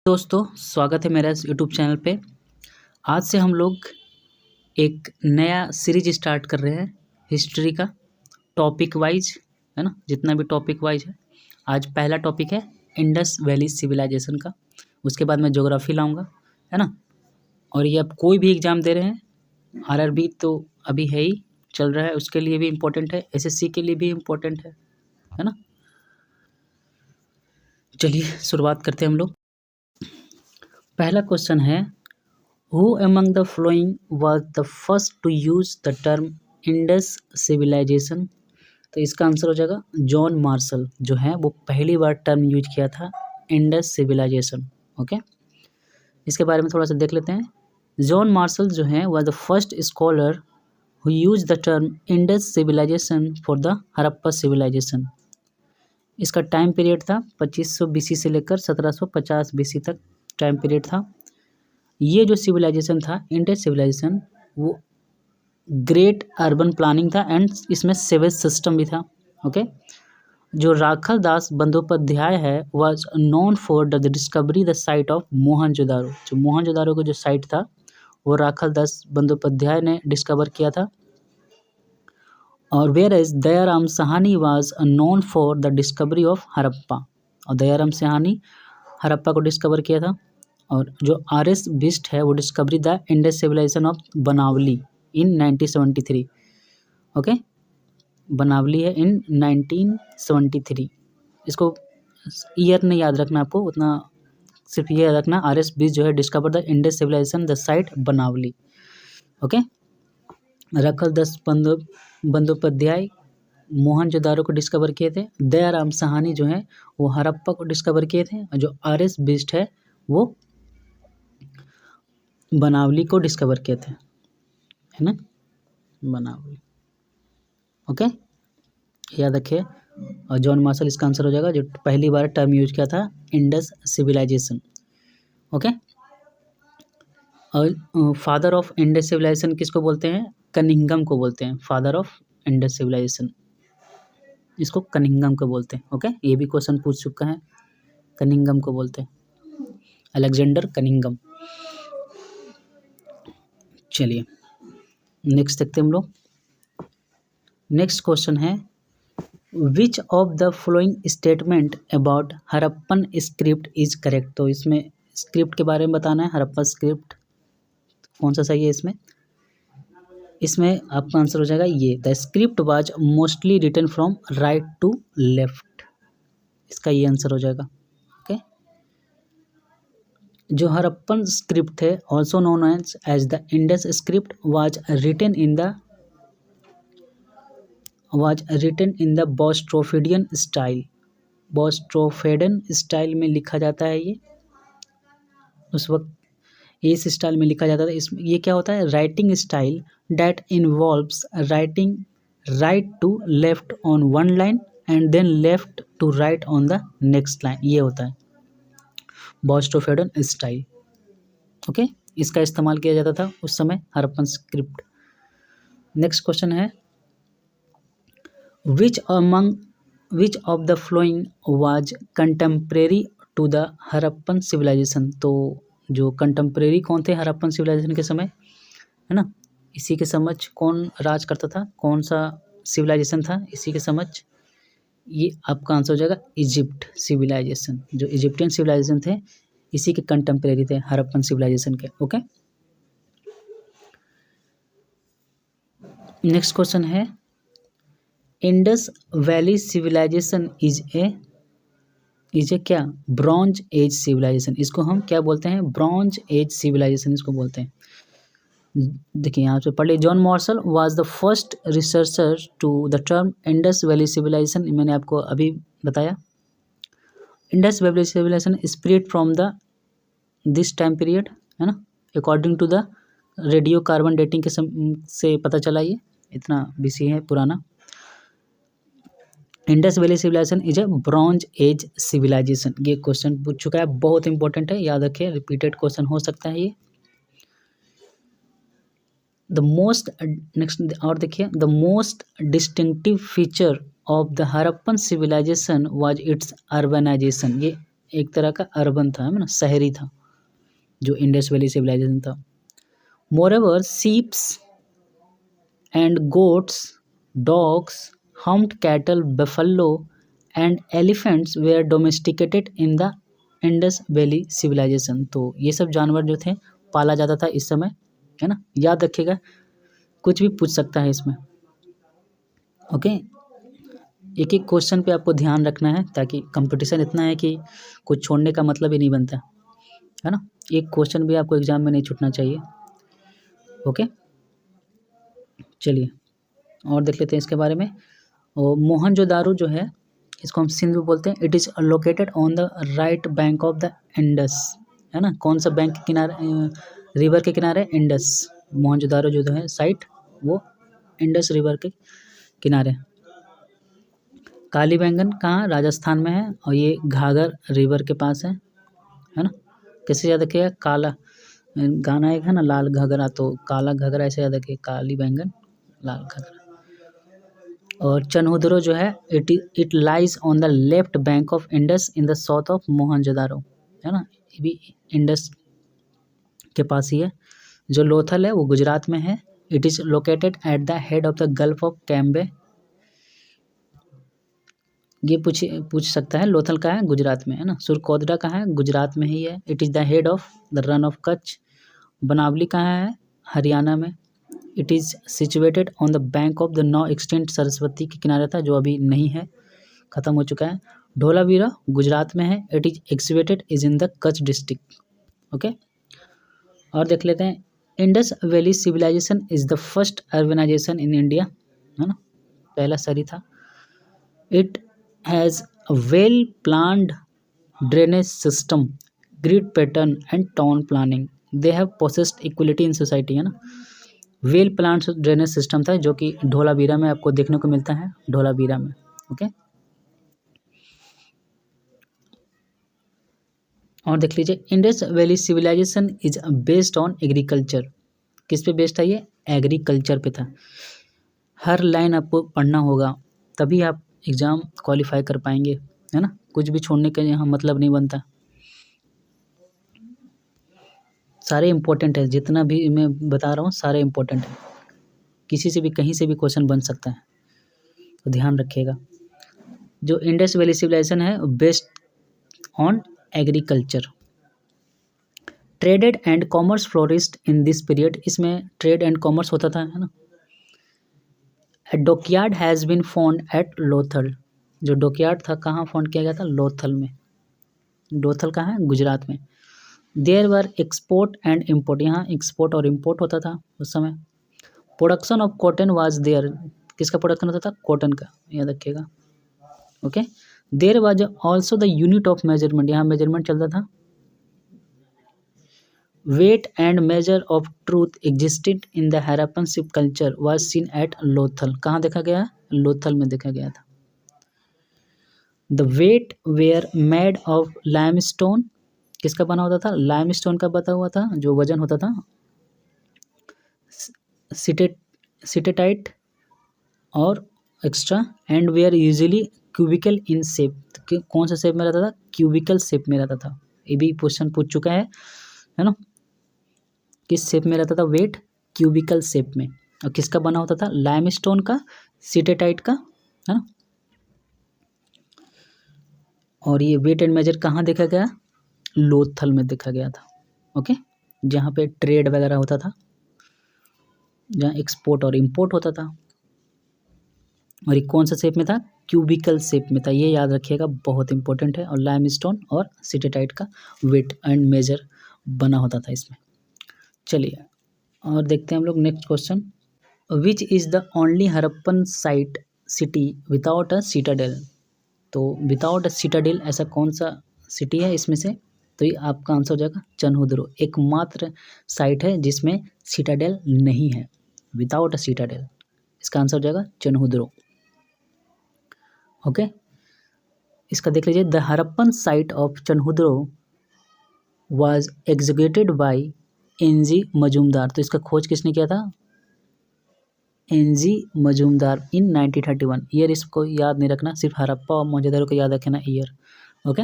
दोस्तों, स्वागत है मेरा इस यूट्यूब चैनल पे। आज से हम लोग एक नया सीरीज स्टार्ट कर रहे हैं हिस्ट्री का, टॉपिक वाइज, है ना। जितना भी टॉपिक वाइज है, आज पहला टॉपिक है इंडस वैली सिविलाइजेशन का। उसके बाद मैं ज्योग्राफी लाऊंगा, है ना। और ये अब कोई भी एग्ज़ाम दे रहे हैं, आरआरबी तो अभी है ही, चल रहा है, उसके लिए भी इम्पोर्टेंट है, एसएससी के लिए भी इम्पोर्टेंट है ना। चलिए शुरुआत करते हैं हम लोग। पहला क्वेश्चन है, who among the following was the first to use the term Indus civilization. तो इसका आंसर हो जाएगा जॉन मार्शल, जो है वो पहली बार टर्म यूज किया था इंडस सिविलाइजेशन। ओके, इसके बारे में थोड़ा सा देख लेते हैं। जॉन मार्शल जो है वह the first scholar who use the term Indus civilization for the Harappa civilization. इसका टाइम पीरियड था 2500 BC से लेकर 1750 BC तक टाइम पीरियड था। ये जो सिविलाइजेशन था, इंडस सिविलाइजेशन, वो ग्रेट अर्बन प्लानिंग था एंड इसमें सेवेज सिस्टम भी था। ओके, जो राखल दास बंदोपाध्याय है was known for the discovery the site of Mohenjodaro. जो मोहनजोदारो का जो साइट था वो राखल दास बंदोपाध्याय ने डिस्कवर किया था। और whereas Dayaram Sahni was known for the discovery of Harappa. और दयाराम साहनी हड़प्पा को डिस्कवर किया था। और जो आर.एस. बिस्ट है वो discovery the Indus civilisation of Banawali in 1973। Okay, Banawali है इन 1973। इसको ईयर नहीं याद रखना आपको, उतना सिर्फ ये याद रखना, आर.एस. बिस्ट जो है discover the Indus civilisation the site Banawali. Okay, Rakhal Das Bandopadhyay Mohenjodaro को डिस्कवर किए थे। दयाराम साहनी जो है वो हड़प्पा को डिस्कवर किए थे। और जो आर.एस. बिस्ट है वो बनावली को डिस्कवर किए थे, है ना, बनावली। ओके, याद रखिए। और जॉन मार्शल इसका आंसर हो जाएगा, जो पहली बार टर्म यूज किया था इंडस सिविलाइजेशन। ओके, और फादर ऑफ इंडस सिविलाइजेशन किसको बोलते हैं? कनिंघम को बोलते हैं, फादर ऑफ इंडस सिविलाइजेशन, इसको कनिंघम को बोलते हैं। ओके, ये भी क्वेश्चन पूछ चुका है, कनिंघम को बोलते हैं, अलेक्जेंडर कनिंघम। चलिए नेक्स्ट देखते हैं हम लोग। नेक्स्ट क्वेश्चन है, which of the following statement about Harappan script is correct. तो इसमें स्क्रिप्ट के बारे में बताना है, हड़प्पा स्क्रिप्ट कौन सा सही है। इसमें आपका आंसर हो जाएगा ये, the script was mostly written from right to left. इसका ये आंसर हो जाएगा। ओके, जो हड़प्पन स्क्रिप्ट थे, also known as the Indus script, was written in the boustrophedon style. Boustrophedon style में लिखा जाता है। ये उस वक्त इस स्टाइल में लिखा जाता था। इसमें ये क्या होता है, writing style that involves writing right to left on one line and then left to right on the next line, ये होता है बोस्ट्रोफेडन स्टाइल। ओके, इसका इस्तेमाल किया जाता था उस समय हड़प्पन स्क्रिप्ट। नेक्स्ट क्वेश्चन है, which of the following was contemporary to the Harappan civilization. तो जो कंटेम्प्रेरी कौन थे हड़प्पन सिविलाइजेशन के समय, है ना, इसी के समझ कौन राज करता था, कौन सा सिविलाइजेशन था इसी के समझ, ये आपका आंसर हो जाएगा इजिप्ट सिविलाइजेशन। जो इजिप्टियन सिविलाइजेशन थे इसी के कंटेम्प्रेरी थे हड़प्पन सिविलाइजेशन के। ओके, नेक्स्ट क्वेश्चन है, Indus valley civilisation is a क्या, ब्रॉन्ज एज सिविलाइजेशन। इसको हम क्या बोलते हैं, ब्रॉन्ज एज सिविलाइजेशन इसको बोलते हैं। देखिए यहाँ पे पढ़ ली, John Marshall was the first researcher to the term Indus valley civilisation. मैंने आपको अभी बताया, Indus valley civilisation spread from the this time period, है ना, according to the radio carbon dating के से पता चला, ये इतना BC है पुराना। Indus valley civilisation is a bronze age civilisation. ये क्वेश्चन पूछ चुका है, बहुत इंपॉर्टेंट है, याद रखिए, रिपीटेड क्वेश्चन हो सकता है ये। द मोस्ट नेक्स्ट और देखिए, the most distinctive feature of the Harappan civilization was its urbanization. ये एक तरह का अर्बन था, है ना, शहरी था जो इंडस वैली सिविलाइजेशन था। Moreover sheeps and goats, dogs, humped cattle, buffalo, and elephants were domesticated in the Indus Valley civilization। तो ये सब जानवर जो थे पाला जाता था इस समय, है ना, याद रखिएगा, कुछ भी पूछ सकता है इसमें। ओके, एक एक क्वेश्चन पे आपको ध्यान रखना है ताकि कंपटीशन इतना है कि कुछ छोड़ने का मतलब ही नहीं बनता, है ना। एक क्वेश्चन भी आपको एग्जाम में नहीं छूटना चाहिए। ओके, चलिए और देख लेते हैं इसके बारे में। और मोहनजोदारो जो है इसको हम सिंधु बोलते हैं। It is located on the right bank of the Indus, है ना। कौन सा बैंक के किनारे, रिवर के किनारे? इंडस। मोहनजोदारो जो है साइट वो इंडस रिवर के किनारे। काली बैंगन कहाँ? राजस्थान में है और ये घाघर रिवर के पास है ना। कैसे याद रखिएगा? काला गाना एक है ना, लाल घाघरा, तो काला घाघरा ऐसे याद रखिए, काली बैंगन लाल घाघरा। और चनहुदरो जो है it lies on the left bank of Indus in the south of Mohenjodaro, है ना, ये भी इंडस के पास ही है। जो लोथल है वो गुजरात में है। It is located at the head of the gulf of Cambay. ये पूछ सकता है, लोथल का है गुजरात में, है ना। सुरकोदरा कहाँ है? गुजरात में ही है। It is the head of the Rann of Kutch. Banawali कहाँ है? हरियाणा में। It is situated on the bank of the now extant Saraswati के किनारे था, जो अभी नहीं है, ख़त्म हो चुका है। ढोलावीरा गुजरात में है। It is excavated is in the Kutch district. Okay, और देख लेते हैं। Indus valley civilisation is the first urbanisation in India, है ना, पहला शहरी था। It has a well planned drainage system, grid pattern and town planning. They have possessed equality in society, है ना। वेल प्लान ड्रेनेज सिस्टम था जो कि ढोलावीरा में आपको देखने को मिलता है, ढोलावीरा में। ओके, और देख लीजिए, Indus valley civilisation is based on agriculture. किस पे बेस्ड था ये? एग्रीकल्चर पे था। हर लाइन आपको पढ़ना होगा तभी आप एग्ज़ाम क्वालिफाई कर पाएंगे, है ना। कुछ भी छोड़ने का यहाँ मतलब नहीं बनता। सारे इम्पोर्टेंट है, जितना भी मैं बता रहा हूँ सारे इम्पोर्टेंट है। किसी से भी कहीं से भी क्वेश्चन बन सकता है, तो ध्यान रखिएगा। जो इंडस वैली सिविलाइजेशन है based on agriculture. Traded and commerce flourished in this period. इसमें ट्रेड एंड कॉमर्स होता था, है ना। A dockyard has been found at Lothal. जो डॉकयार्ड था कहाँ फाउंड किया गया था? लोथल में। लोथल कहाँ है? गुजरात में। There were export and import. यहाँ एक्सपोर्ट और इम्पोर्ट होता था उस समय। Production of cotton was there. किसका प्रोडक्शन होता था? कॉटन का, याद रखिएगा। Okay, there was also the unit of measurement. यहाँ मेजरमेंट चलता था। Weight and measure of truth existed in the Harappan ship culture was seen at Lothal. कहाँ देखा गया? लोथल में देखा गया था। The weight were made of limestone. किसका बना होता था? लाइमस्टोन का बता हुआ था। जो वजन होता था सिटेटाइट और extra, and were usually cubical in shape. कौन सा शेप में रहता था? क्यूबिकल शेप में रहता था। ये भी क्वेश्चन पूछ चुका है ना। किस शेप में रहता था? वेट क्यूबिकल शेप में। और किसका बना होता था? लाइमस्टोन का, सिटेटाइट का, है ना। और ये वेट एंड मेजर कहाँ देखा गया? लोथल में देखा गया था। ओके, जहाँ पे ट्रेड वगैरह होता था, जहाँ एक्सपोर्ट और इंपोर्ट होता था। और ये कौन सा शेप में था? क्यूबिकल शेप में था। ये याद रखिएगा, बहुत इंपॉर्टेंट है। और लाइमस्टोन और सिटेटाइट का वेट एंड मेजर बना होता था इसमें। चलिए और देखते हैं हम लोग next question. Which is the only Harappan site city without a Citadel. तो विदाउट अ सिटाडेल ऐसा कौन सा सिटी है इसमें से? तो ये आपका आंसर हो जाएगा चनहुदरो। एकमात्र साइट है जिसमें सिटाडेल नहीं है, विदाउट अ सिटाडेल। इसका आंसर हो जाएगा चनहुदरो। ओके, इसका देख लीजिए। The Harappan site of Chanhudaro was executed by N G Majumdar. तो इसका खोज किसने किया था? एनजी मजूमदार इन 1931। ईयर इसको याद नहीं रखना, सिर्फ हरप्पा और मोहनजोदड़ो को याद रखना ईयर। ओके,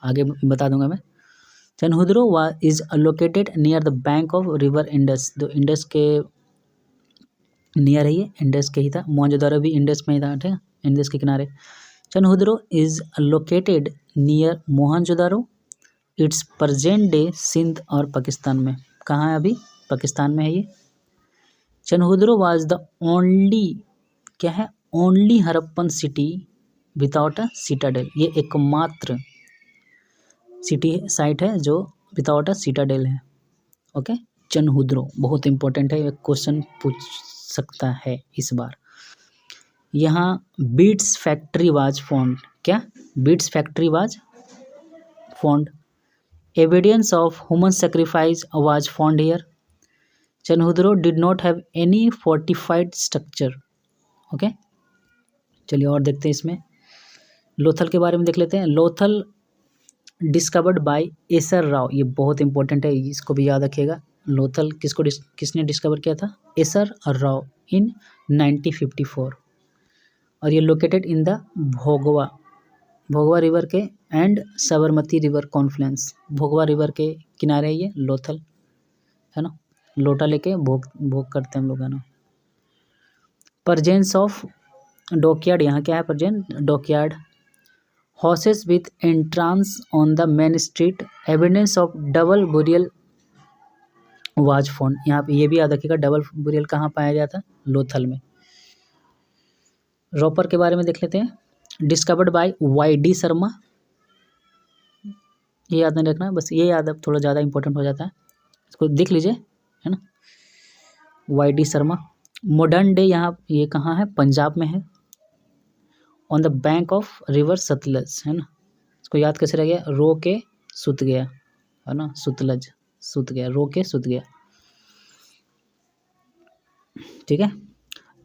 आगे बता दूंगा मैं। Chanhudaro is located near the bank of river Indus, जो इंडस के नियर है, ये इंडस के ही था। मोहनजोदड़ो भी इंडस में ही था, ठीक है, इंडस के किनारे। Chanhudaro is located near Mohenjodaro, it's present day Sindh और पाकिस्तान में। कहाँ है अभी? पाकिस्तान में है ये। चनहुद्रो वाज द ओनली, क्या है, only Harappan city without a Citadel, ये एकमात्र सिटी साइट है जो विदाउट अ सिटाडेल है। ओके, चनहुद्रो बहुत इंपॉर्टेंट है, ये क्वेश्चन पूछ सकता है इस बार। यहाँ बीट्स फैक्ट्री वाज फाउंड, क्या beads factory was found, evidence of human sacrifice was found here. Chanhudaro did not have any fortified structure. Okay, चलिए और देखते हैं इसमें। लोथल के बारे में देख लेते हैं। Lothal discovered by Acer Rao, ये बहुत इंपॉर्टेंट है, इसको भी याद रखिएगा। लोथल किसने डिस्कवर किया था? एसर राव इन 1954, और ये located in the Bhogava river के and Sabarmati river confluence, Bhogava river के किनारे ये लोथल है ना, लोटा लेके भोग करते हैं हम लोग, है ना। प्रेजेंस ऑफ डॉकयार्ड, यहाँ क्या है? Present dockyard. Houses with entrance on the main street, evidence of double burial was found, यहाँ पे ये भी याद रखिएगा, डबल बुरियल कहाँ पाया गया था? लोथल में। रॉपर के बारे में देख लेते हैं। Discovered by वाई.डी. शर्मा, ये याद नहीं रखना, बस ये याद अब थोड़ा ज़्यादा इंपॉर्टेंट हो जाता है, इसको देख लीजिए, है ना। वाई.डी. शर्मा। मॉडर्न डे, यहाँ ये कहाँ है? पंजाब में है, on the bank of river Sutlej, है ना। इसको याद कैसे रह गया? रो के सुत गया, है ना, सुतलज, सुत गया, रो के सुत गया, ठीक है।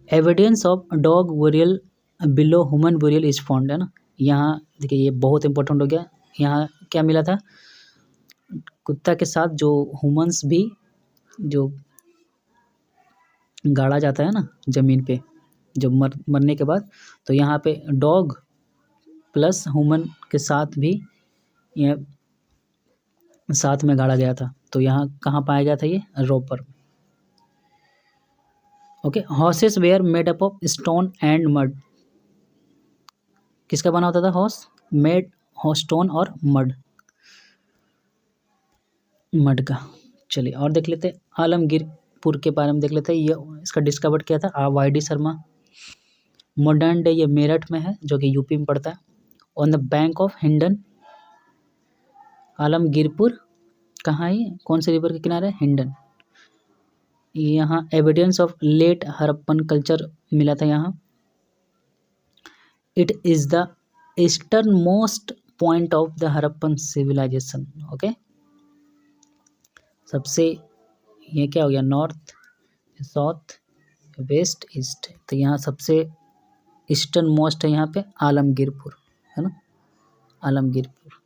Evidence of dog burial below human burial is found, है ना। यहाँ देखिए ये बहुत इंपॉर्टेंट हो गया, यहाँ क्या मिला था? कुत्ता के साथ जो ह्यूमंस भी जो गाड़ा जाता है ना ज़मीन पे, जब मरने के बाद, तो यहाँ पे डॉग प्लस ह्यूमन के साथ भी ये साथ में गाड़ा गया था, तो यहाँ कहाँ पाया गया था? ये Ropar. Okay, horses were made up of stone and mud, किसका बना होता था? हॉर्स मेड स्टोन और मड का। चलिए और देख लेते हैं। आलमगीरपुर के बारे में देख लेते हैं, ये इसका डिस्कवर किया था वाई.डी. शर्मा। मॉडर्न डे ये मेरठ में है, जो कि यूपी में पड़ता है, on the bank of Hindon. Alamgirpur कहाँ है? कौन से रिवर के किनारे? हिंडन। यहाँ evidence of late Harappan culture मिला था यहाँ। It is the eastern most point of the Harappan civilization. Okay, सबसे ये क्या हो गया? नॉर्थ, साउथ, वेस्ट, ईस्ट, तो यहाँ सबसे ईस्टर्न मोस्ट है यहाँ पे आलमगीरपुर, है ना, आलमगीरपुर।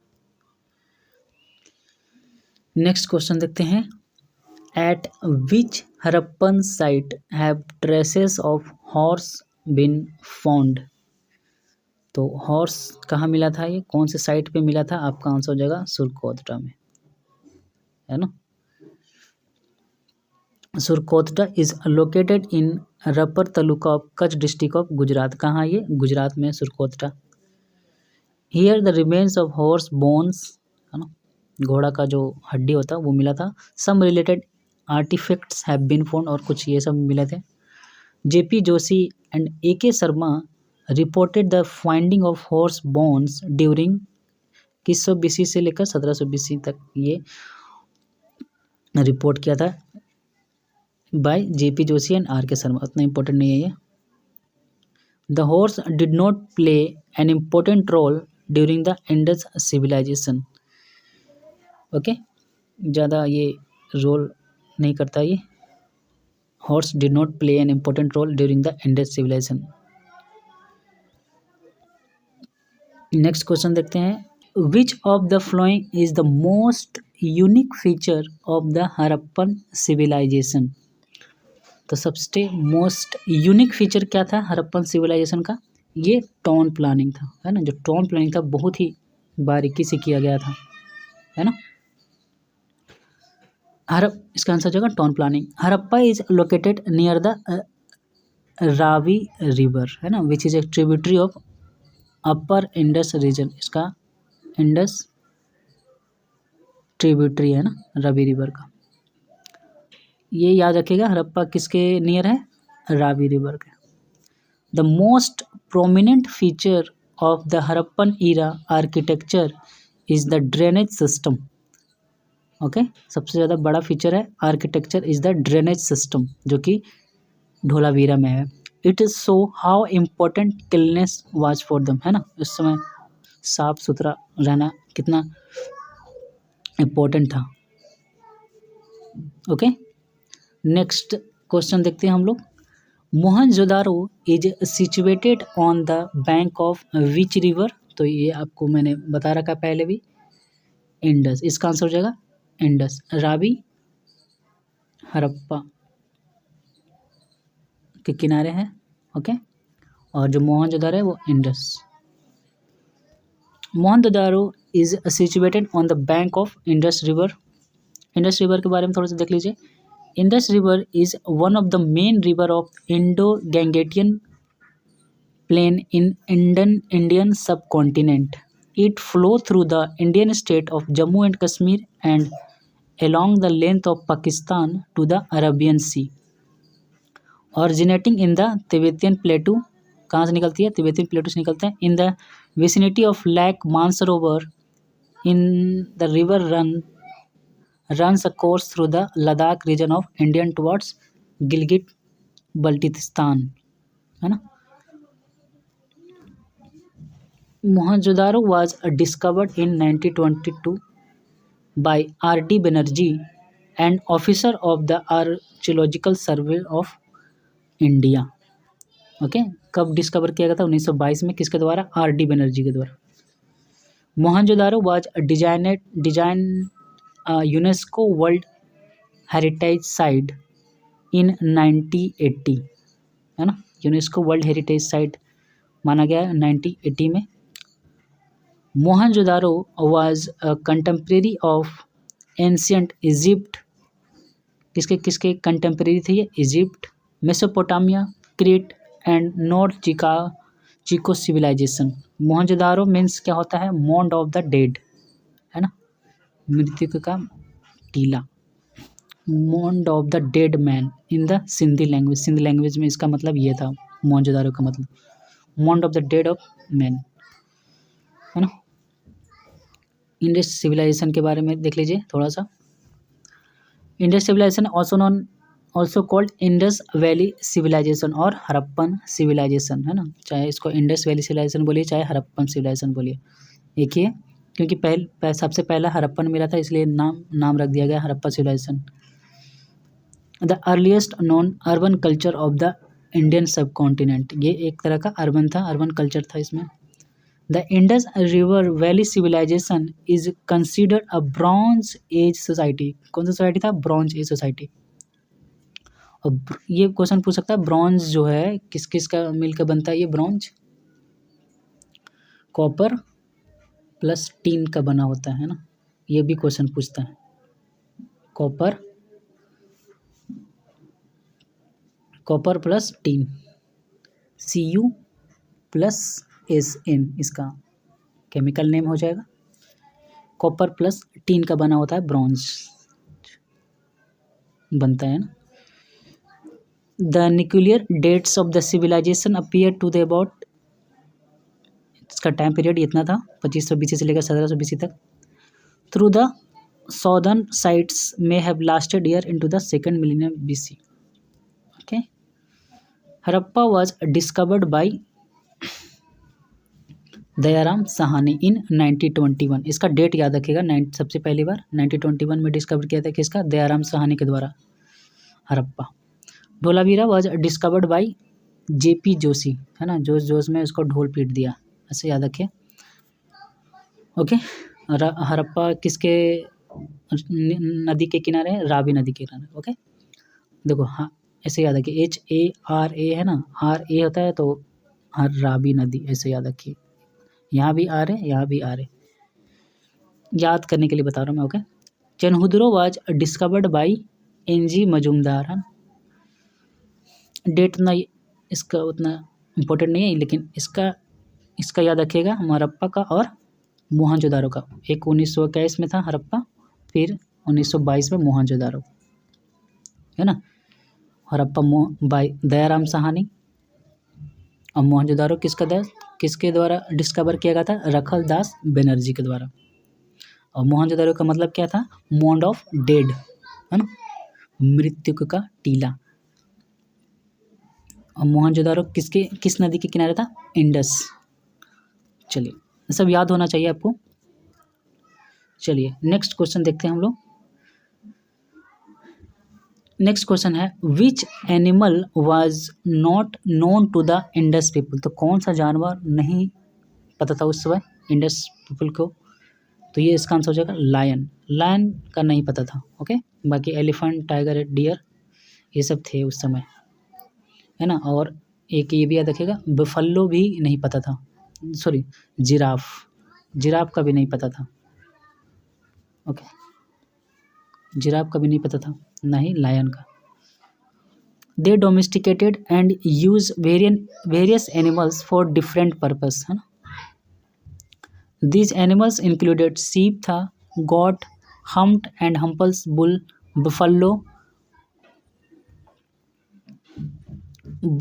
नेक्स्ट क्वेश्चन देखते हैं। At which Harappan site have traces of horse been found, तो हॉर्स कहाँ मिला था? ये कौन से साइट पे मिला था? आपका आंसर हो जाएगा सुरकोतरा में, है ना। Surkotada is located in Rapar taluka of Kutch district of Gujarat, कहाँ? ये गुजरात में Surkotada. Here the remains of horse bones, है ना, घोड़ा का जो हड्डी होता है वो मिला था। Some related artifacts have been found, और कुछ ये सब मिले थे। J P Joshi and A K. Sharma reported the finding of horse bones during किस 1720 से लेकर 1720 तक ये रिपोर्ट किया था बाय जेपी जोशी एंड आर के शर्मा, उतना इंपॉर्टेंट नहीं है ये। The horse did not play an important role during the Indus civilization. Okay, ज़्यादा ये रोल नहीं करता ये, horse did not play an important role during the Indus civilization. Next question देखते हैं। Which of the following is the most unique feature of the Harappan civilization, तो सबसे most unique feature क्या था हरप्पन सिविलाइजेशन का? ये टाउन प्लानिंग था, है ना, जो टाउन प्लानिंग था बहुत ही बारीकी से किया गया था, है ना। इसका आंसर जो होगा town planning. Harappa is located near the Ravi river, है ना, which is a tributary of upper Indus region. इसका इंडस ट्रिब्यूटरी है ना रावी रिवर का। ये याद रखिएगा, हड़प्पा किसके नियर है, रावी रिवर के। The most prominent feature of the Harappan era architecture is the drainage system. Okay, सबसे ज़्यादा बड़ा फीचर है architecture is the drainage system, जो कि धोलावीरा में है। It is show how important cleanliness was for them, है ना, उस समय साफ सुथरा रहना कितना इम्पोर्टेंट था। ओके, नेक्स्ट क्वेश्चन देखते हैं हम लोग। Mohenjodaro is situated on the bank of which river. तो ये आपको मैंने बता रखा पहले भी, इंडस। इसका आंसर हो जाएगा इंडस। रावी हड़प्पा के किनारे है। ओके, और जो मोहनजोदारो है वो Indus. Mohenjodaro is situated on the bank of Indus river. Indus river के बारे में थोड़ा सा देख लीजिए। Indus river is one of the main river of Indo Gangetic plain in Indian subcontinent. It flow through the Indian state of Jammu and Kashmir and along the length of Pakistan to the Arabian Sea, originating in the Tibetan Plateau। कहाँ से निकलती है, Tibetan प्लेटो से निकलता है। in the vicinity of Lake Mansarovar, in the river runs a course through the Ladakh region of India towards Gilgit Baltistan, है ना। Mohenjo-daro was discovered in 1922 by R.D. Banerjee, an officer of the Archaeological Survey of India। Okay, कब discover किया गया था, 1922 में। किसके द्वारा, R.D. Banerjee के द्वारा। Mohenjodaro was design UNESCO world heritage site in 1980, है ना, यूनेस्को वर्ल्ड हेरिटेज साइट माना गया 1980 में। Mohenjodaro was contemporary of ancient Egypt. किसके किसके कंटेम्प्रेरी थे ये, Egypt, Mesopotamia, Crete and Norte Chico civilization. Mohenjodaro means क्या होता है, मोंड ऑफ द डेड, है ना, मृत्यु का टीला। Mound of the dead man in the Sindhi language. Sindhi language में इसका मतलब ये था, मोहनजोदारो का मतलब mound of the dead of man, है ना। इंडस सिविलाइजेशन के बारे में देख लीजिए थोड़ा सा। Indus civilization also called Indus valley civilization और हड़प्पन सिविलाइजेशन, है ना। चाहे इसको इंडस वैली सिविलाइजेशन बोलिए, चाहे हड़प्पन सिविलाइजेशन बोलिए, एक ही है। क्योंकि सबसे पहला हड़प्पन मिला था, इसलिए नाम रख दिया गया Harappa civilization. The earliest non urban culture of the Indian subcontinent. ये एक तरह का अर्बन था, अर्बन कल्चर था इसमें। The Indus river valley civilisation is considered a bronze age society. कौन सा सोसाइटी था, ब्रॉन्ज एज सोसाइटी। और ये क्वेश्चन पूछ सकता है, ब्रॉन्ज जो है किस किस का मिलकर बनता है ये ब्रॉन्ज, कॉपर प्लस टीन का बना होता है ना, ये भी क्वेश्चन पूछता है। Copper plus tin, Cu plus Sn इसका केमिकल नेम हो जाएगा। कॉपर प्लस टीन का बना होता है ब्रॉन्ज बनता है ना। The nuclear dates of the civilization appear to the about, इसका टाइम पीरियड इतना था 2500 BC से लेकर 1700 BC तक। Through the southern sites may have lasted year into the second millennium BC। Okay, Harappa was discovered by Dayaram Sahni in 1921। इसका date याद रखिएगा, सबसे पहली बार 1921 में डिस्कवर किया था किसका, दयाराम साहनी के द्वारा Harappa. Dholavira was discovered bye JP Joshi, है ना, जोश में उसको ढोल पीट दिया, ऐसे याद रखिए। ओके, हड़प्पा किसके नदी के किनारे है, रावी नदी के किनारे। ओके, देखो हाँ ऐसे याद रखिए, HARA है ना, RA होता है तो रावी नदी, ऐसे याद रखिए। यहाँ भी आर है, यहाँ भी आर है, याद करने के लिए बता रहा हूँ मैं। Okay, Chanhudaro was discovered by NG Majumdar. Date ना इसका उतना इम्पोर्टेंट नहीं है, लेकिन इसका याद रखिएगा, हरप्पा का और मोहनजोदारो का। एक 1921 में था हरप्पा, फिर 1922 में मोहनजोदारो, है ना। हरप्पा बाई दयाराम साहनी और मोहनजोदारो किसके द्वारा डिस्कवर किया गया था? रखल दास बनर्जी के द्वारा। और मोहनजोदारो का मतलब क्या था? मोंड ऑफ डेड, है ना, मृत्यु का टीला। और मोहनजोदारो किस नदी के किनारे था? इंडस। चलिए, सब याद होना चाहिए आपको। चलिए नेक्स्ट क्वेश्चन देखते हैं हम लोग। नेक्स्ट क्वेश्चन है which animal was not known to the Indus people. तो कौन सा जानवर नहीं पता था उस समय इंडस पीपल को? तो ये इसका आंसर हो जाएगा लायन। लायन का नहीं पता था। ओके, बाकी एलिफेंट, टाइगर, डियर ये सब थे उस समय, है ना। और एक ये भी याद रखिएगा, बफेलो भी नहीं पता था, सॉरी जिराफ का भी नहीं पता था। ओके, जिराफ का भी नहीं पता था, ना ही लायन का। They domesticated and use various animals for different purpose, है ना। These animals included sheep था, goat, humped and humps bull, buffalo,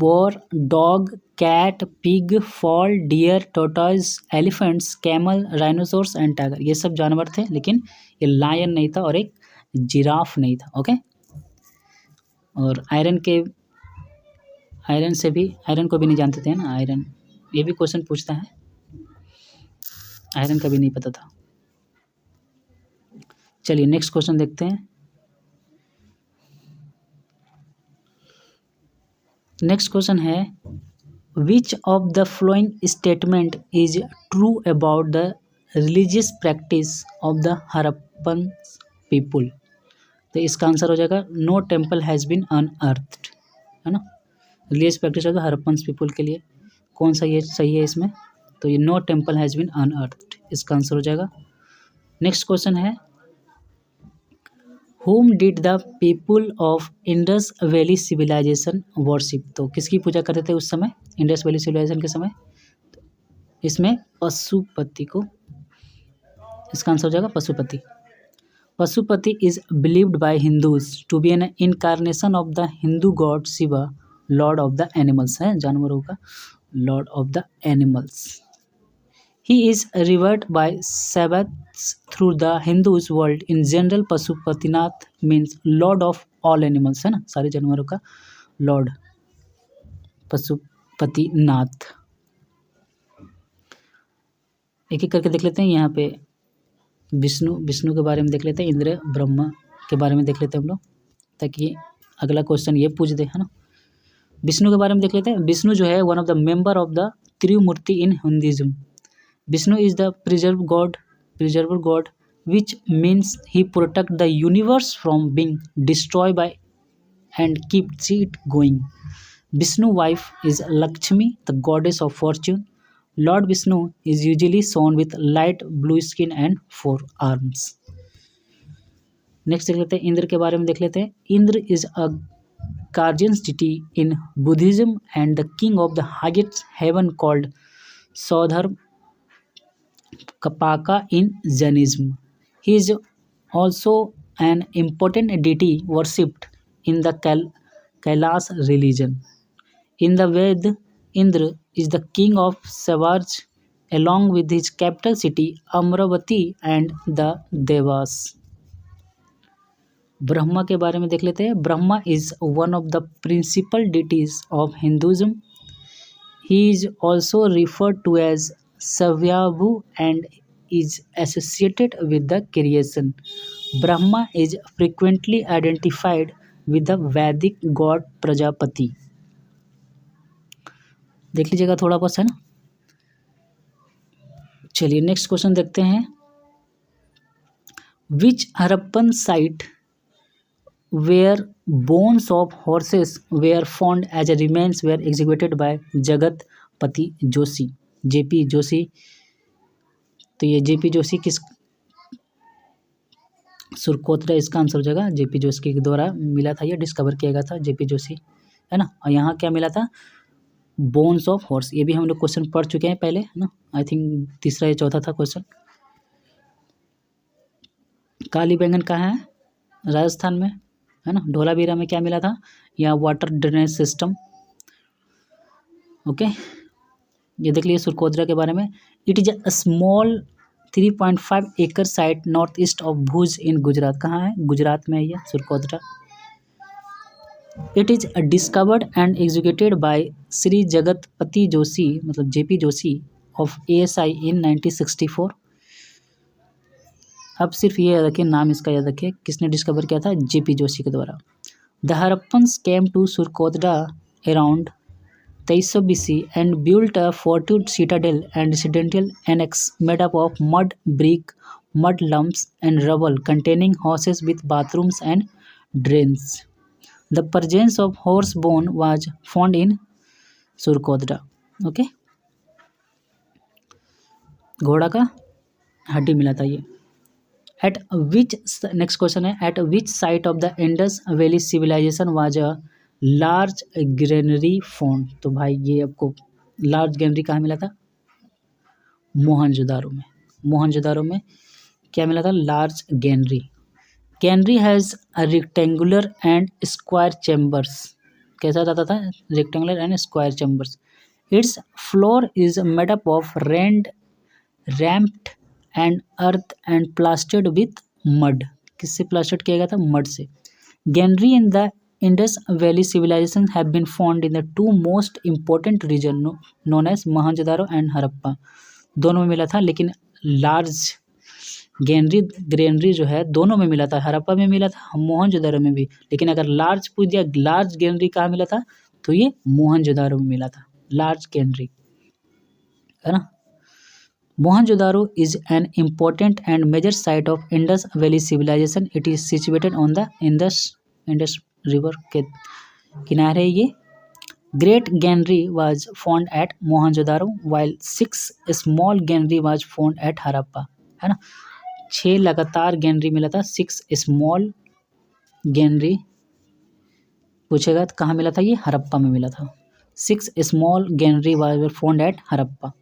boar, dog, cat, pig, fowl, deer, tortoise, elephants, camel, rhinoceros and tiger। ये सब जानवर थे, लेकिन ये lion नहीं था और एक जिराफ नहीं था। ओके, और आयरन को भी नहीं जानते थे ना। आयरन, ये भी क्वेश्चन पूछता है, आयरन का भी नहीं पता था। चलिए नेक्स्ट क्वेश्चन देखते हैं। नेक्स्ट क्वेश्चन है which of the following statement is true about the religious practice of the Harappan people. तो इसका आंसर हो जाएगा no temple has been unearthed, है ना। Religious practice of the Harappan people के लिए कौन सा ये सही है इसमें? तो ये no temple has been unearthed, इसका आंसर हो जाएगा। नेक्स्ट क्वेश्चन है Whom did the people of Indus Valley Civilization worship। तो किसकी पूजा करते थे उस समय इंडस वैली सिविलाइजेशन के समय? तो इसमें पशुपति को, इसका आंसर हो जाएगा Pashupati. Pashupati is believed by Hindus to be an incarnation of the Hindu god Shiva, lord of the animals, है जानवरों का lord of the animals. He is revered by Sabbats through the Hindus world in general। Pashupatinath means lord of all animals, है ना, सारे जानवरों का Lord Pashupatinath. एक एक करके देख लेते हैं। यहाँ पे विष्णु के बारे में देख लेते हैं, इंद्र ब्रह्मा के बारे में देख लेते हैं हम लोग, ताकि अगला क्वेश्चन ये पूछ दे, है ना। विष्णु के बारे में देख लेते हैं। विष्णु जो है one of the member of the Trimurti in Hinduism. Vishnu is the preserver god, which means he protects the universe from being destroyed by and keeps it going. Vishnu's wife is Lakshmi, the goddess of fortune. Lord Vishnu is usually shown with light blue skin and 4 arms. Next देख लेते हैं, इंद्र के बारे में देख लेते हैं। Indra is a guardian deity in Buddhism and the king of the highest heaven called Saudharma Kapaka in Jainism. He is also an important deity worshipped in the Kailash religion. In the Ved, Indra is the king of Savarj along with his capital city Amravati and the Devas. Brahma के बारे में देख लेते हैं। Brahma is one of the principal deities of Hinduism. He is also referred to as Savyabhu and is associated with the creation. Brahma is frequently identified with the Vedic god Prajapati. देख लीजिएगा थोड़ा बहुत, है ना। चलिए नेक्स्ट क्वेश्चन देखते हैं। Which Harappan site where bones of horses were found as remains were executed by Jagatpati Joshi, JP Joshi. तो ये JP जोशी सुरकोतरा इसका आंसर हो जाएगा। जेपी जोशी के द्वारा मिला था, ये डिस्कवर किया गया था जेपी जोशी, है ना। और यहाँ क्या मिला था, बोन्स ऑफ हॉर्स। ये भी हम लोग क्वेश्चन पढ़ चुके हैं पहले, है ना। आई थिंक तीसरा या चौथा था क्वेश्चन। काली बैंगन कहाँ है, राजस्थान में, है ना। धोलावीरा में क्या मिला था, या वाटर ड्रेनेज सिस्टम। ओके, ये देख लीजिए सुरकोतरा के बारे में। It is a small 3.5 acre site north east of Bhuj in Gujarat. कहाँ है, गुजरात में है ये Surkotada. It is discovered and executed by Shri Jagatpati Joshi, मतलब J P Joshi of ASI in 1964। अब सिर्फ ये याद रखिए, नाम इसका याद रखिए, किसने डिस्कवर किया था, जेपी जोशी के द्वारा। The Harappans came to Surkotada around 2300 BC and built a fortified citadel and residential annex made up of mud, brick, mud lumps, and rubble, containing houses with bathrooms and drains. The presence of horse bone was found in Surkotada. Okay, घोड़ा का हड्डी मिला था ये। At which, next question है, at which site of the Indus valley civilization was a large granary found. तो भाई ये आपको लार्ज ग्रेनरी कहाँ मिला था, मोहनजोदारो में। मोहनजोदारो में क्या मिला था, large granary. Granary has a rectangular and square chambers. कैसा जाता था, rectangular and square chambers. It's floor is made up of rammed and earth and plastered with mud. किससे प्लास्टर्ड किया गया था, मड से। Granary in the Indus Valley civilization have been found in the two most important region known as Mohenjodaro and Harappa. दोनों में मिला था, लेकिन लार्ज ग्रेनरी जो है दोनों में मिला था, हड़प्पा में मिला था, मोहनजोदारो में भी। लेकिन अगर लार्ज पूछ दिया, लार्ज ग्रेनरी कहाँ मिला था, तो ये मोहनजोदारो में मिला था, लार्ज ग्रेनरी, है ना। Mohenjodaro is an important and major site of Indus Valley civilization. It is situated on the Indus river के किनारे ये। Great granary was found at Mohenjodaro while 6 small granary was found at Harappa, है ना। 6 लगातार गैनरी मिला था, 6 स्मॉल गैनरी पूछेगा तो कहाँ मिला था, ये हड़प्पा में मिला था। 6 small granary was found at Harappa.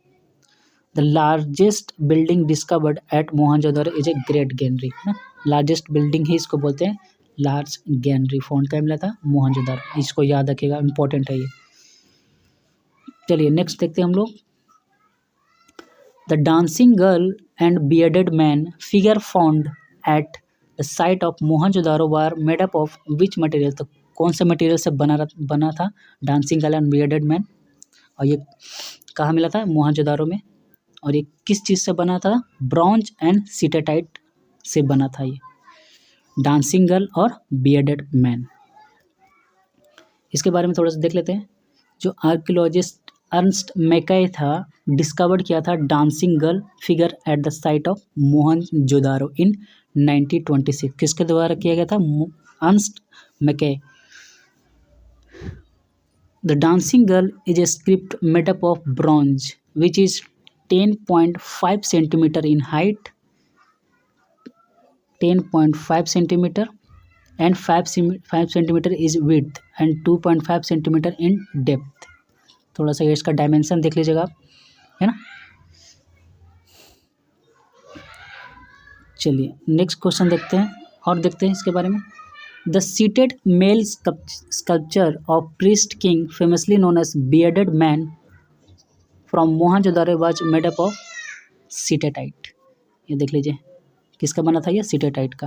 The largest building discovered at Mohenjodaro is a great granary, है ना। लार्जेस्ट बिल्डिंग ही इसको बोलते हैं, लार्ज गैनरी। फाउंड क्या मिला था, मोहनजोदारो। इसको याद रखिएगा, इंपॉर्टेंट है ये। चलिए नेक्स्ट देखते हैं हम लोग। The dancing girl and bearded man figure found at the site of Mohenjodaro were made up of which material. तो कौन से मटेरियल से बना था dancing girl and bearded man, और ये कहाँ मिला था, मोहनजोदारो में। और ये किस चीज़ से बना था, ब्रॉन्ज एंड सिटेटाइट से बना था ये डांसिंग गर्ल और बियर्डेड मैन। इसके बारे में थोड़ा सा देख लेते हैं। जो आर्कियोलॉजिस्ट अर्नस्ट मैकॉय था, डिस्कवर किया था dancing girl figure at the site of Mohenjodaro in 1926। किसके द्वारा किया गया था, Ernst Mackay. The dancing girl is a script made up of bronze which is 10.5 centimetre in height, 10.5 centimetre and 5 centimetre is width and 2.5 centimetre in depth. थोड़ा सा इसका dimension देख लीजिएगा आप, है ना। चलिए नेक्स्ट क्वेश्चन देखते हैं और देखते हैं इसके बारे में। The seated male sculpture of priest king famously known as bearded man from Mohenjodaro was made up of steatite. ये देख लीजिए किसका बना था, ये सिटेटाइट का।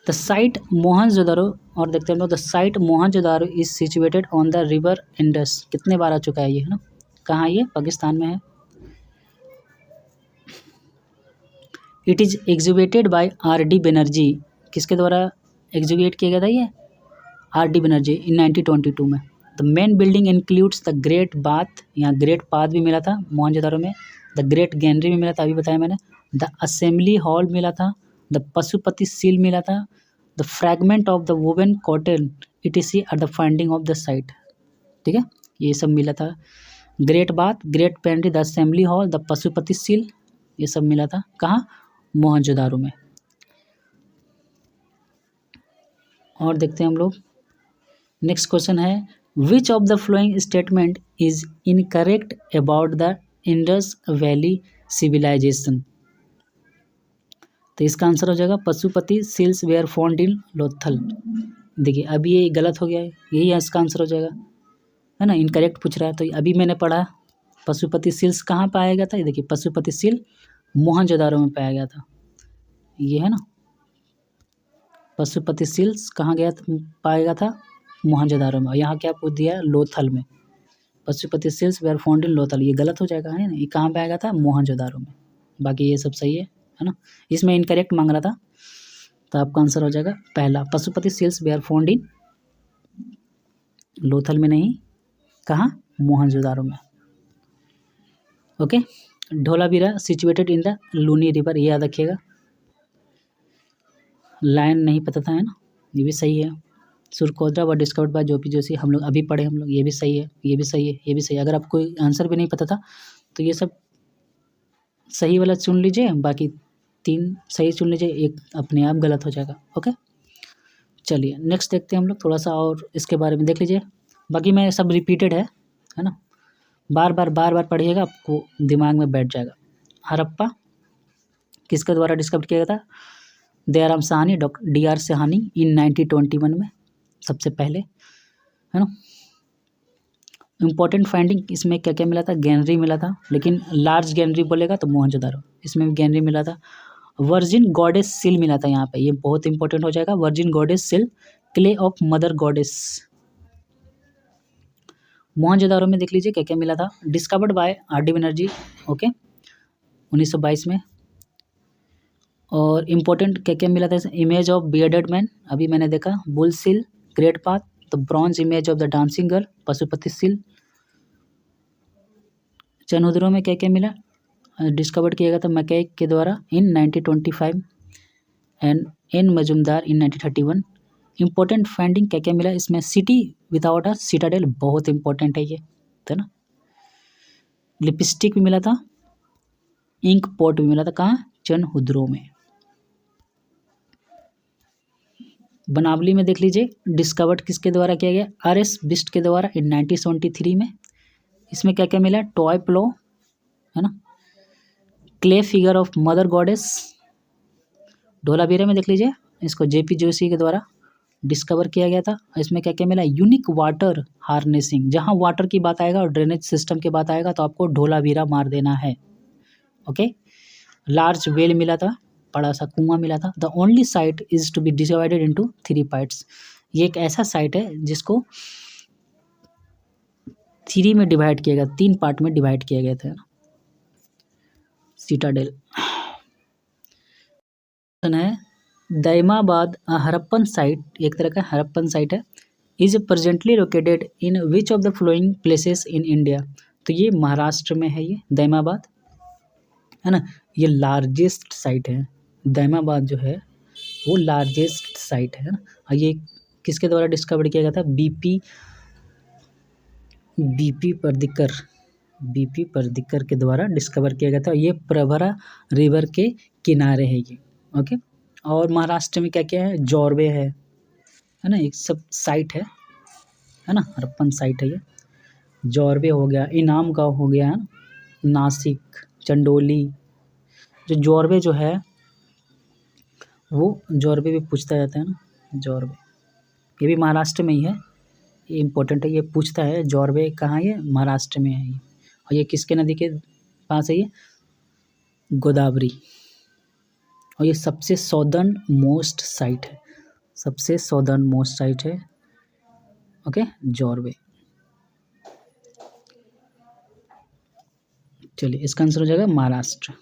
द साइट मोहनजोदारो, और देखते हैं हम लोग, the site Mohenjodaro is situated on the river Indus. कितने बार आ चुका है ये, है ना। कहाँ, ये पाकिस्तान में है। It is executed by R.D. Banerjee. किसके द्वारा एग्जीक्यूट किया गया था ये, R.D. बनर्जी इन 1922 में। The main building includes the great bath, यहाँ ग्रेट बाथ भी मिला था मोहनजोदारो में। द ग्रेट गैनरी भी मिला था, अभी बताया मैंने। द असेंबली हॉल मिला था, द पशुपति सील मिला था, the fragment of the woven cotton etc at the finding of the site. ठीक है, ये सब मिला था। Great bath, great pantry, the assembly hall, the Pashupati seal, ये सब मिला था कहाँ, मोहनजोदारो में। और देखते हैं हम लोग। नेक्स्ट क्वेश्चन है which of the following statement is incorrect about the Indus valley civilization. तो इसका आंसर हो जाएगा Pashupati seals were found in Lothal. देखिए अभी ये गलत हो गया है, यही इसका आंसर हो जाएगा, है ना। इनकरेक्ट पूछ रहा है, तो अभी मैंने पढ़ा पशुपति सील्स कहाँ पाया गया था। ये देखिए पशुपति सील मोहनजोदारो में पाया गया था, ये है ना। पशुपति सील्स कहाँ गया पाया गया था, मोहनजोदारो में। यहाँ क्या पूछ दिया है, लोथल में। Pashupati seals were found in Lothal, ये गलत हो जाएगा, है ना। ये कहाँ पाया गया था, मोहनजोदारो में। बाकी ये सब सही है ना। इसमें इनकरेक्ट मांग रहा था, तो आपका आंसर हो जाएगा पहला, Pashupati seals were found in Lothal में, नहीं कहाँ, मोहनजोदारो में। Okay. Dholavira situated in the Luni river, ये याद रखिएगा। लाइन नहीं पता था, है ना, ये भी सही है। सुरकोद्रा व डिस्कवर्ड बाय जोपी जोशी, हम लोग अभी पढ़े हम लोग, ये भी सही है, ये भी सही है, ये भी सही है। अगर आपको आंसर भी नहीं पता था तो ये सब सही वाला चुन लीजिए, बाकी 3 सही चुन लीजिए, एक अपने आप गलत हो जाएगा। ओके चलिए नेक्स्ट देखते हैं हम लोग, थोड़ा सा और इसके बारे में देख लीजिए। बाकी मैं सब रिपीटेड है ना। बार बार पढ़िएगा, आपको दिमाग में बैठ जाएगा। हड़प्पा किसके द्वारा डिस्कवर किया गया था, Dayaram Sahni, doctor DR Sahni in 1921 में सबसे पहले, है ना। इम्पोर्टेंट फाइंडिंग इसमें क्या क्या मिला था, गैनरी मिला था, लेकिन लार्ज गैनरी बोलेगा तो मोहनजोदारो, इसमें भी गैनरी मिला था। वर्जिन गॉडेस सिल मिला था यहाँ पे, ये बहुत इंपॉर्टेंट हो जाएगा। वर्जिन गॉडेस सिल clay of mother goddess. Mohenjodaro में देख लीजिए क्या क्या मिला था, discovered by RD Banerjee, okay 1922 में। और इम्पोर्टेंट क्या क्या मिला था, इमेज ऑफ बियर्डेड मैन, अभी मैंने देखा। Bull seal, great bath, the bronze image of the dancing girl, Pashupati seal. Chanhudaro में क्या क्या मिला, डिस्कवर्ड किया गया था मैकके के द्वारा in 1925 and N Majumdar in 1931। Important finding क्या क्या मिला इसमें, सिटी विदाउट अ सिटाडेल, बहुत इंपॉर्टेंट है ये, है ना। लिपस्टिक भी मिला था, इंक पॉट भी मिला था, कहाँ, चनहुद्रो में। बनावली में देख लीजिए डिस्कवर्ड किसके द्वारा किया गया, RS बिस्ट के द्वारा इन 1973 में। इसमें क्या क्या मिला, टॉय प्लो, है ना, clay figure of mother goddess. Dholavira में देख लीजिए इसको JP जोशी के द्वारा डिस्कवर किया गया था। इसमें क्या क्या मिला, यूनिक वाटर हार्नेसिंग, जहाँ वाटर की बात आएगा और ड्रेनेज सिस्टम की बात आएगा तो आपको धोलावीरा मार देना है। ओके। लार्ज वेल मिला था, बड़ा सा कुआं मिला था। The only site is to be divided into 3 parts, ये एक ऐसा साइट है जिसको 3 में डिवाइड किया गया, 3 पार्ट में डिवाइड किया गया था। सिटाडेल है दैमाबाद, हड़प्पन साइट, एक तरह का हड़प्पन साइट है, is presently located in which of the flowing places in India. तो ये महाराष्ट्र में है, ये दैमाबाद, है ना। ये लार्जेस्ट साइट है, दैमाबाद जो है वो लार्जेस्ट साइट है ना। और ये किसके द्वारा डिस्कवर किया गया था, बीपी पर्दिकर के द्वारा डिस्कवर किया गया था। ये प्रवरा रिवर के किनारे है ये, ओके। और महाराष्ट्र में क्या क्या है, जोरवे है ना, एक सब साइट है ना, हड़प्पन साइट है ये। जोरवे हो गया, इनाम गांव हो गया, नासिक, चंडोली। जो जोरवे जो है वो जोरवे भी पूछता जाता है ना, जोरवे ये भी महाराष्ट्र में ही है, ये इम्पोर्टेंट है, ये पूछता है जोरवे कहाँ है, महाराष्ट्र में है ये। और ये किसके नदी के पास है, ये गोदावरी। और ये सबसे सॉदर्न मोस्ट साइट है, सबसे सॉदर्न मोस्ट साइट है, ओके, जोरवे। चलिए इसका आंसर हो जाएगा महाराष्ट्र।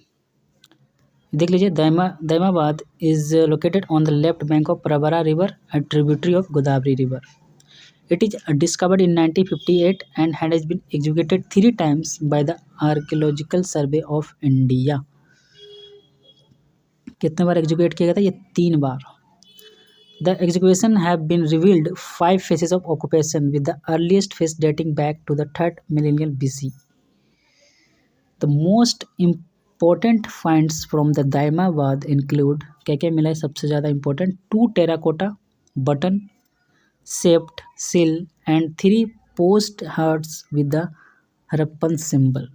देख लीजिए Daimabad is located on the left bank of Pravara river, a tributary of Godavari river. It is discovered in 1958 and has been excavated 3 times by the Archaeological Survey of India. कितने बार execute किया गया था, ये 3 बार। The excavation have been revealed 5 phases of occupation with the earliest phase dating back to the 3rd millennium BC. The most important finds from the Daimabad include क्या क्या मिला है सबसे ज़्यादा important, 2 terracotta button shaped sill and 3 post hearts with the Harappan symbol.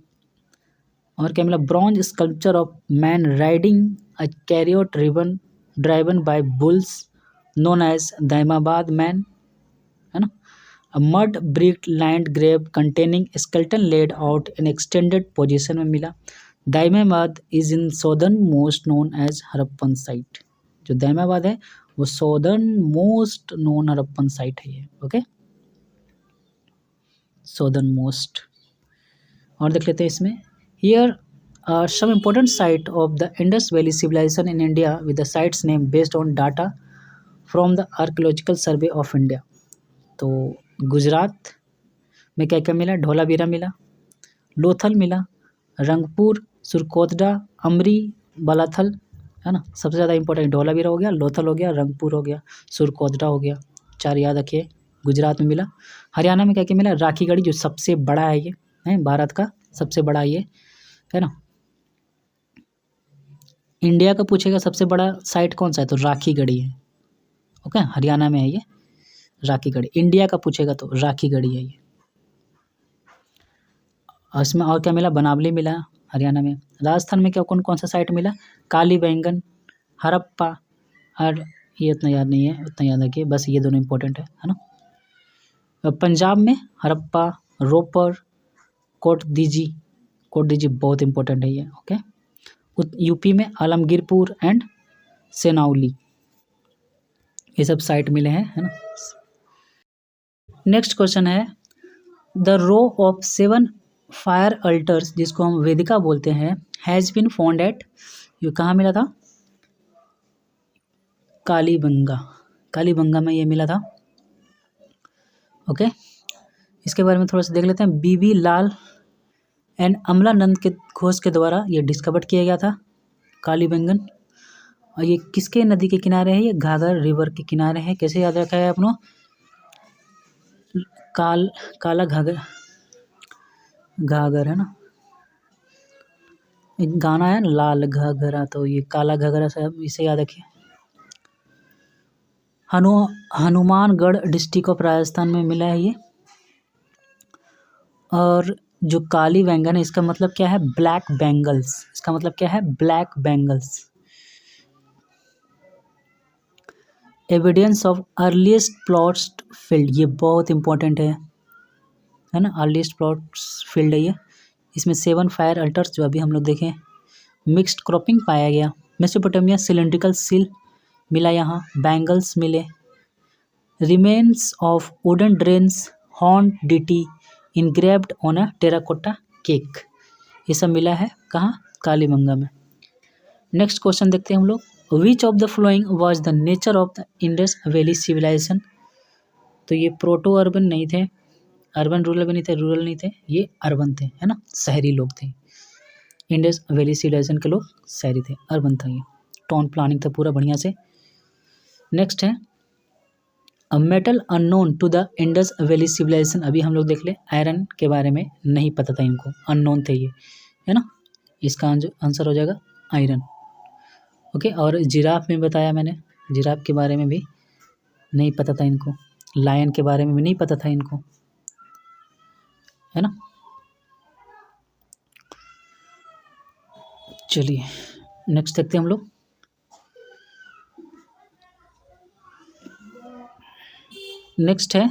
और क्या मिला, bronze sculpture of man riding a chariot driven by bulls known as Daimabad man, है ना. A mud brick lined grave containing skeleton laid out in extended position में मिला. Daimabad is in southern most known as Harappan site. जो दाइमाबाद है वो southern most known Harappan site है ये. Okay, southern most. और देख लेते हैं इसमें. Here are some important sites of the Indus Valley Civilization in India with the sites name based on data from the Archaeological Survey of India. तो गुजरात में क्या क्या मिला, ढोलावीरा मिला, लोथल मिला, रंगपुर, सुरकोतडा, अमरी, बालाथल, है ना. सबसे ज़्यादा इंपॉर्टेंट ढोलावीरा हो गया, लोथल हो गया, रंगपुर हो गया, सुरकोतडा हो गया. 4 याद रखिए. गुजरात में मिला. हरियाणा में क्या क्या मिला, राखीगढ़ी जो सबसे बड़ा है, ये है भारत का सबसे बड़ा ये, है ना. इंडिया का पूछेगा सबसे बड़ा साइट कौन सा है, तो राखीगढ़ी है. ओके, हरियाणा में है ये राखीगढ़ी. इंडिया का पूछेगा तो राखीगढ़ी है ये. इसमें और क्या मिला, बनावली मिला हरियाणा में. राजस्थान में क्या कौन कौन सा साइट मिला, काली बैंगन, हरप्पा, और ये इतना याद नहीं है, उतना याद रखिए बस, ये दोनों इंपॉर्टेंट है ना. पंजाब में हरप्पा, रोपर, कोट दीजी बहुत इंपॉर्टेंट है ये. ओके, यूपी में आलमगीरपुर एंड सेनाउली, ये सब साइट मिले हैं, है ना. नेक्स्ट क्वेश्चन है, the row of 7 fire altars, जिसको हम वेदिका बोलते हैं, हैज़ बीन फाउंड एट, ये कहाँ मिला था, कालीबंगा में ये मिला था. ओके, इसके बारे में थोड़ा सा देख लेते हैं. बीबी लाल एंड अमलानंद के घोष के द्वारा ये डिस्कवर किया गया था कालीबंगन. और ये किसके नदी के किनारे है, ये घाघर रिवर के किनारे है. कैसे याद रखा है अपनों, काला घाघर है ना, एक गाना है लाल घाघरा, तो ये काला घाघरा साहब, इसे याद रखिए. हनुमानगढ़ डिस्ट्रिक्ट ऑफ राजस्थान में मिला है ये. और जो काली बैंगन है इसका मतलब क्या है, ब्लैक बैंगल्स. इसका मतलब क्या है, black bangles. Evidence of earliest plots field, ये बहुत इंपॉर्टेंट है ना. अर्लीस्ट प्लॉट्स फील्ड है ये. इसमें 7 फायर अल्टर्स जो अभी हम लोग देखें, मिक्स्ड क्रॉपिंग पाया गया. मेसोपोटामिया सिलेंड्रिकल सिल मिला यहाँ, बैंगल्स मिले. Remains of wooden drains horn deity engraved on a terracotta cake, ये सब मिला है कहाँ, कालीबंगा में. नेक्स्ट क्वेश्चन देखते हैं हम लोग. Which of the following was the nature of the Indus valley civilization. तो ये प्रोटो अर्बन नहीं थे, अर्बन रूरल भी नहीं थे, रूरल नहीं थे, ये अर्बन थे, है ना, शहरी लोग थे. इंडस वैली सिविलाइजेशन के लोग शहरी थे, अर्बन था ये. टाउन प्लानिंग था पूरा बढ़िया से. नेक्स्ट है, a metal unknown to the Indus valley civilization. अभी हम लोग देख ले, आयरन के बारे में नहीं पता था इनको, अननोन थे ये, है ना. इसका आंसर हो जाएगा आयरन. ओके, और जिराफ में बताया मैंने, जिराफ के बारे में भी नहीं पता था इनको, लायन के बारे में भी नहीं पता था इनको, है ना. चलिए नेक्स्ट देखते हैं हम लोग. नेक्स्ट है,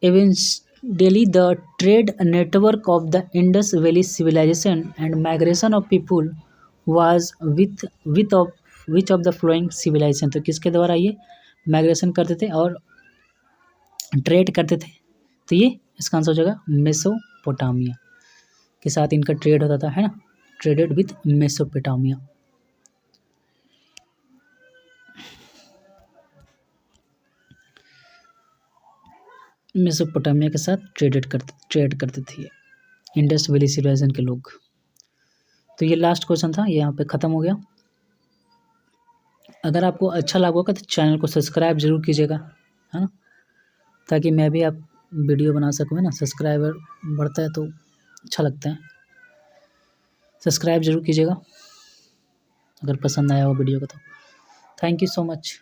eventually the trade network of the Indus Valley civilization and migration of people was with which of the following civilization. तो किसके द्वारा ये माइग्रेशन करते थे और ट्रेड करते थे, तो ये इसका आंसर हो जाएगा मेसोपोटामिया के साथ इनका ट्रेड होता था, है ना. Traded with Mesopotamia. मेसोपोटामिया के साथ ट्रेड करते थे इंडस वैली सिविलाइजेशन के लोग. तो ये लास्ट क्वेश्चन था, ये यहाँ पे ख़त्म हो गया. अगर आपको अच्छा लगा होगा तो चैनल को सब्सक्राइब जरूर कीजिएगा, है ना, ताकि मैं भी आप वीडियो बना सकूँ, है ना. सब्सक्राइबर बढ़ता है तो अच्छा लगता है. सब्सक्राइब जरूर कीजिएगा अगर पसंद आया हो वीडियो को तो. Thank you so much.